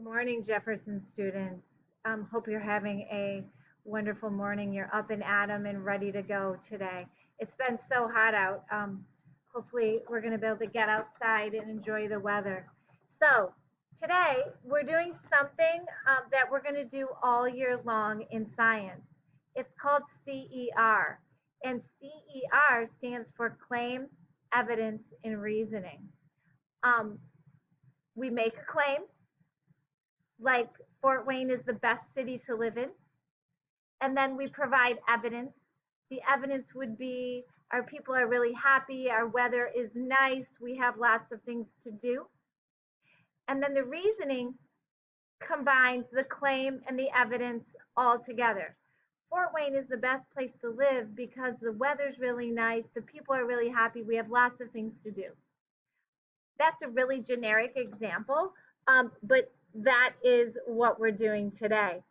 Morning, Jefferson students. Hope you're having a wonderful morning. You're up and at 'em and ready to go today. It's been so hot out. Hopefully, we're going to be able to get outside and enjoy the weather. So, today we're doing something that we're going to do all year long in science. It's called CER, and CER stands for Claim, Evidence, and Reasoning. We make a claim like Fort Wayne is the best city to live in. And then we provide evidence. The evidence would be our people are really happy, our weather is nice, we have lots of things to do. And then the reasoning combines the claim and the evidence all together. Fort Wayne is the best place to live because the weather's really nice, the people are really happy, we have lots of things to do. That's a really generic example, but that is what we're doing today.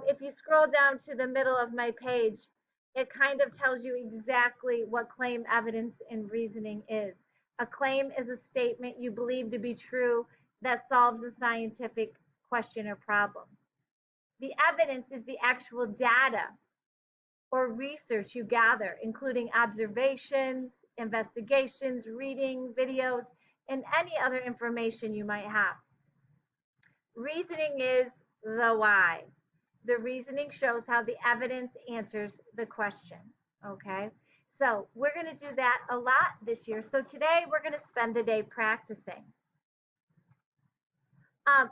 If you scroll down to the middle of my page, it kind of tells you exactly what claim, evidence, and reasoning is. A claim is a statement you believe to be true that solves a scientific question or problem. The evidence is the actual data or research you gather, including observations, investigations, reading, videos, and any other information you might have. Reasoning is the why. The reasoning shows how the evidence answers the question. Okay, so we're going to do that a lot this year. So today we're going to spend the day practicing.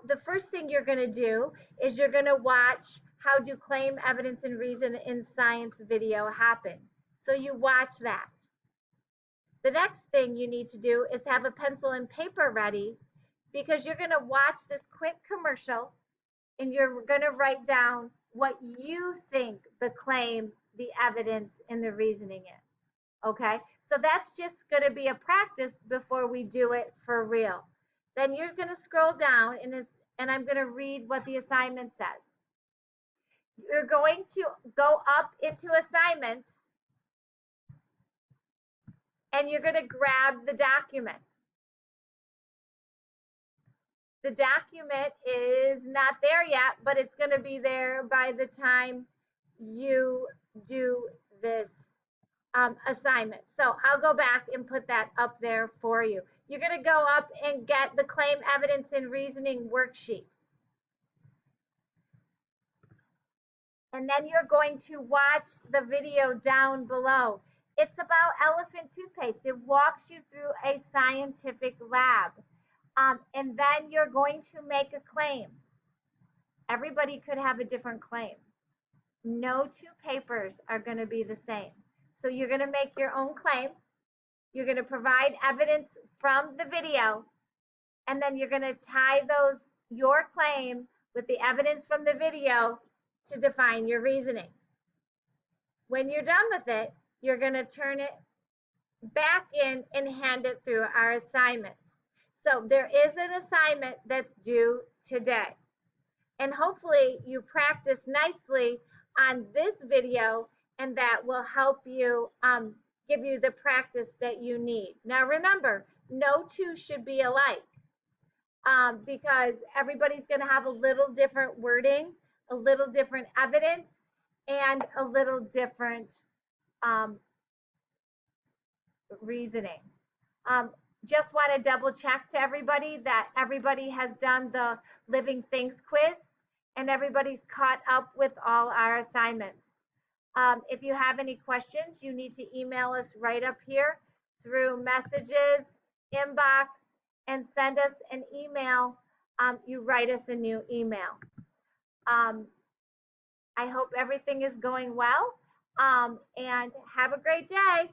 The first thing you're going to do is you're going to watch how do claim, evidence, and reason in science video happen. So you watch that. The next thing you need to do is have a pencil and paper ready because you're going to watch this quick commercial and you're going to write down what you think the claim, the evidence, and the reasoning is. Okay, so that's just going to be a practice before we do it for real. Then you're going to scroll down and I'm going to read what the assignment says. You're going to go up into assignments and you're going to grab the document. The document is not there yet, but it's going to be there by the time you do this assignment. So I'll go back and put that up there for you. You're going to go up and get the claim, evidence, and reasoning worksheet. And then you're going to watch the video down below. It's about elephant toothpaste. It walks you through a scientific lab. And then you're going to make a claim. Everybody could have a different claim. No two papers are going to be the same. So you're going to make your own claim. You're going to provide evidence from the video. And then you're going to tie your claim with the evidence from the video to define your reasoning. When you're done with it, you're going to turn it back in and hand it through our assignments. So there is an assignment that's due today. And hopefully you practice nicely on this video and that will help you give you the practice that you need. Now remember, no two should be alike because everybody's going to have a little different wording, a little different evidence, and a little different reasoning. Just want to double check to everybody that everybody has done the Living Things quiz and everybody's caught up with all our assignments. If you have any questions, you need to email us right up here through messages, inbox, and send us an email. You write us a new email. I hope everything is going well and have a great day.